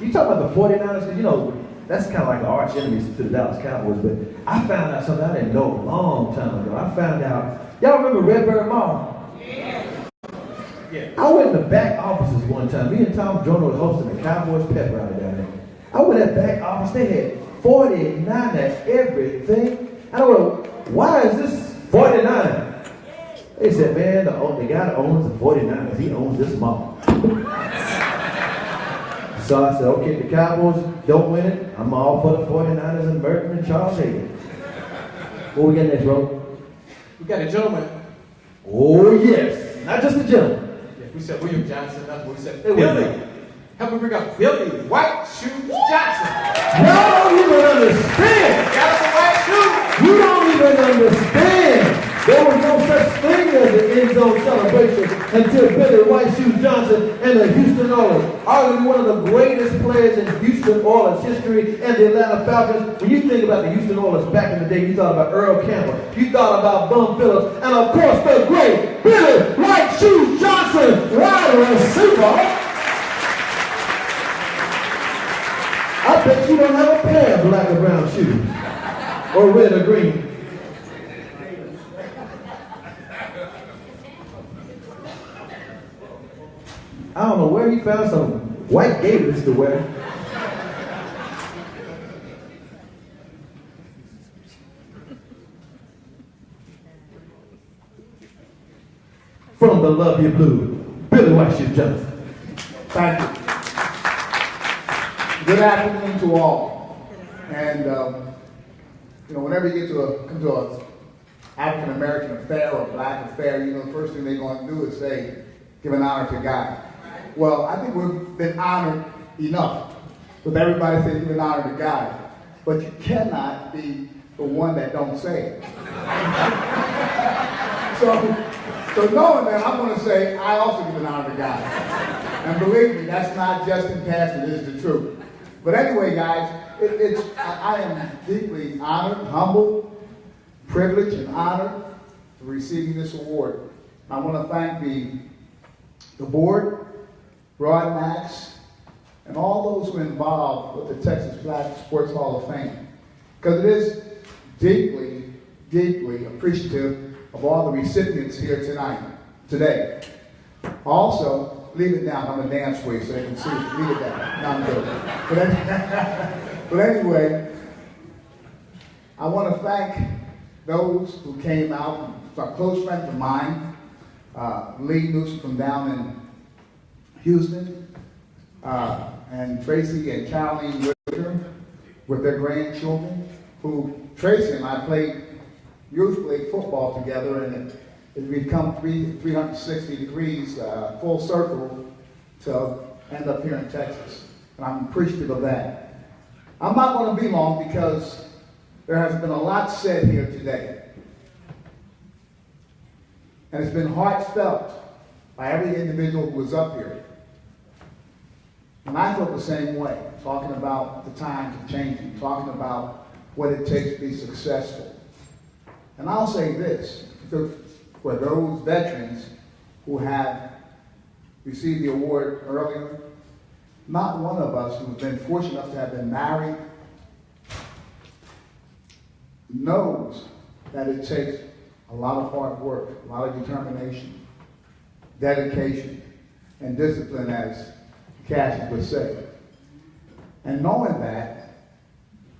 You talk about the 49ers, because you know, that's kind of like the arch enemies to the Dallas Cowboys, but I found out something I didn't know a long time ago. I found out, y'all remember Redbird Mall? Yeah. I went in the back offices one time. Me and Tom Joyner was hosting the Cowboys pep rally down there. I went in that back office, they had 49 at everything. I don't know, why is this 49? They said, man, the guy that owns the 49ers, he owns this mall. So I said, okay, the Cowboys don't win it. I'm all for the 49ers and Burton and Charles Hayden. What we got next, bro? We got a gentleman. Oh, yes. Not just a gentleman. Yes, we said William Johnson. That's what we said. Hey, Billy. Help me bring up Billy Whiteshoes Johnson. Y'all don't even understand. Got some white shoes. You don't even understand. There was no such thing as an end zone celebration until Billy Whiteshoes Johnson and the Houston Oilers, arguably one of the greatest players in Houston Oilers history and the Atlanta Falcons. When you think about the Houston Oilers back in the day, you thought about Earl Campbell, you thought about Bum Phillips, and of course the great Billy Whiteshoes Johnson, wide receiver. I bet you don't have a pair of black or brown shoes, or red or green. I don't know where he found some white gaiters to wear. From the Love You Blue, Billy Whiteshoes Johnson. Thank you. Good afternoon to all. And you know, whenever you get to come to a African American affair or black affair, you know, the first thing they're going to do is say, give an honor to God. Well, I think we've been honored enough with everybody saying give an honor to God. But you cannot be the one that don't say it. So knowing that, I'm going to say I also give an honor to God. And believe me, that's not just in passing, it is the truth. But anyway, guys, I am deeply honored, humbled, privileged, and honored for receiving this award. I want to thank the board, Rod Max, and all those who are involved with the Texas Black Sports Hall of Fame. Because it is deeply, deeply appreciative of all the recipients here today. Also, leave it down. I'm going to dance for you so they can see it. Leave it down. No, I'm joking. But anyway, I want to thank those who came out. Some close friends of mine, Lee Newsom from down in Houston, and Tracy and Caroline Whitaker with their grandchildren, who Tracy and I youth played football together, and it's become 360 degrees, full circle to end up here in Texas. And I'm appreciative of that. I'm not going to be long because there has been a lot said here today. And it's been heartfelt by every individual who was up here. And I felt the same way, talking about the times are changing, talking about what it takes to be successful. And I'll say this, for those veterans who have received the award earlier, not one of us who's been fortunate enough to have been married knows that it takes a lot of hard work, a lot of determination, dedication, and discipline, as Cassius would say. And knowing that,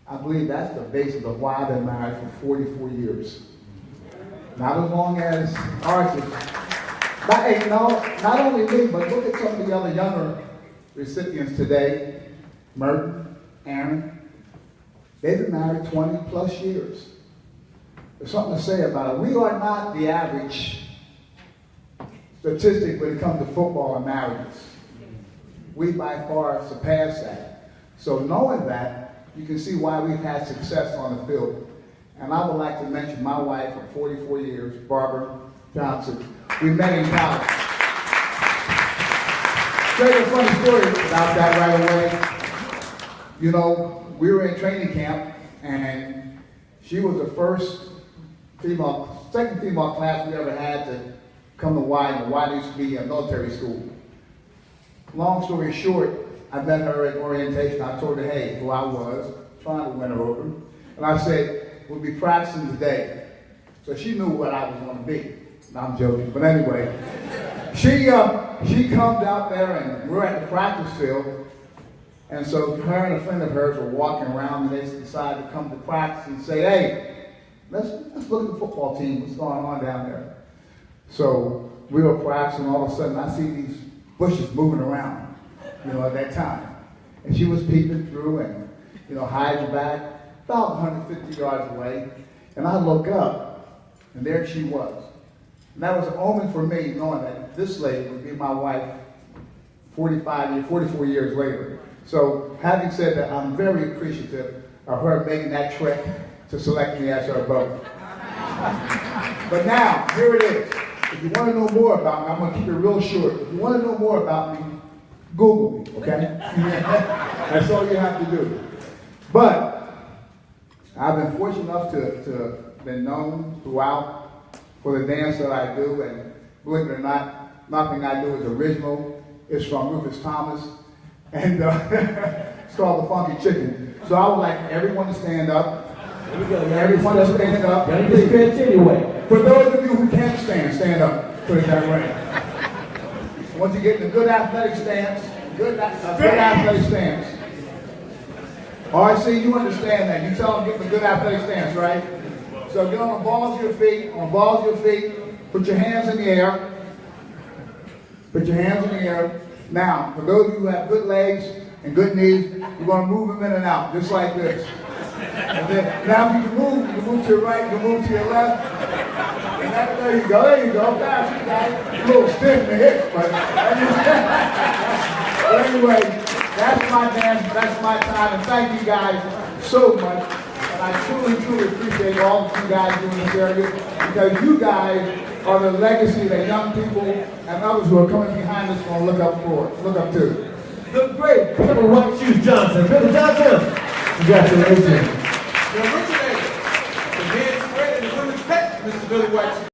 I believe that's the basis of why I've been married for 44 years. Not as long as Archie. Not only me, but look at some of the other younger recipients today. Merton, Aaron. They've been married 20 plus years. There's something to say about it. We are not the average statistic when it comes to football and marriages. We by far surpass that. So knowing that, you can see why we've had success on the field. And I would like to mention my wife of 44 years, Barbara Johnson. We met in college. Tell you a funny story about that right away. You know, we were in training camp, and she was the second female class we ever had to come to White, and White used to be a military school. Long story short, I met her at orientation. I told her, hey, who I was, trying to win her over. And I said, we'll be practicing today. So she knew what I was going to be. No, I'm joking. But anyway, she comes out there, and we're at the practice field. And so her and a friend of hers were walking around, and they decided to come to practice and say, hey, let's look at the football team. What's going on down there? So we were practicing, all of a sudden I see these bushes moving around, at that time. And she was peeping through and, hiding back about 150 yards away. And I look up, and there she was. And that was an omen for me, knowing that this lady would be my wife 44 years later. So having said that, I'm very appreciative of her making that trek to select me as her beau. But now, here it is. If you want to know more about me, I'm going to keep it real short. If you want to know more about me, Google me, okay? That's all you have to do. But I've been fortunate enough to been known throughout for the dance that I do, and believe it or not, nothing I do is original. It's from Rufus Thomas, and it's called The Funky Chicken. So I would like everyone to stand up. Everyone to stand up. Anyway. For those of you who can't stand up. Put it that way. Once you get in a good athletic stance, good athletic stance. All right, see, you understand that. You tell them get in a good athletic stance, right? So get on the balls of your feet, put your hands in the air. Put your hands in the air. Now, for those of you who have good legs and good knees, you're going to move them in and out, just like this. And then, now if you can move to your right, you can move to your left. And there you go. Fast, you guys. A little stiff in the hips, but anyway, that's my dance, that's my time, and thank you guys so much. And I truly appreciate all that you guys do in this area, because you guys are the legacy that young people and others who are coming behind us going to look up to. The great Billy Whiteshoes Johnson. Billy Johnson. Congratulations. The originator, the men's spread and the women's pet, Mr. Billy Whiteshoes.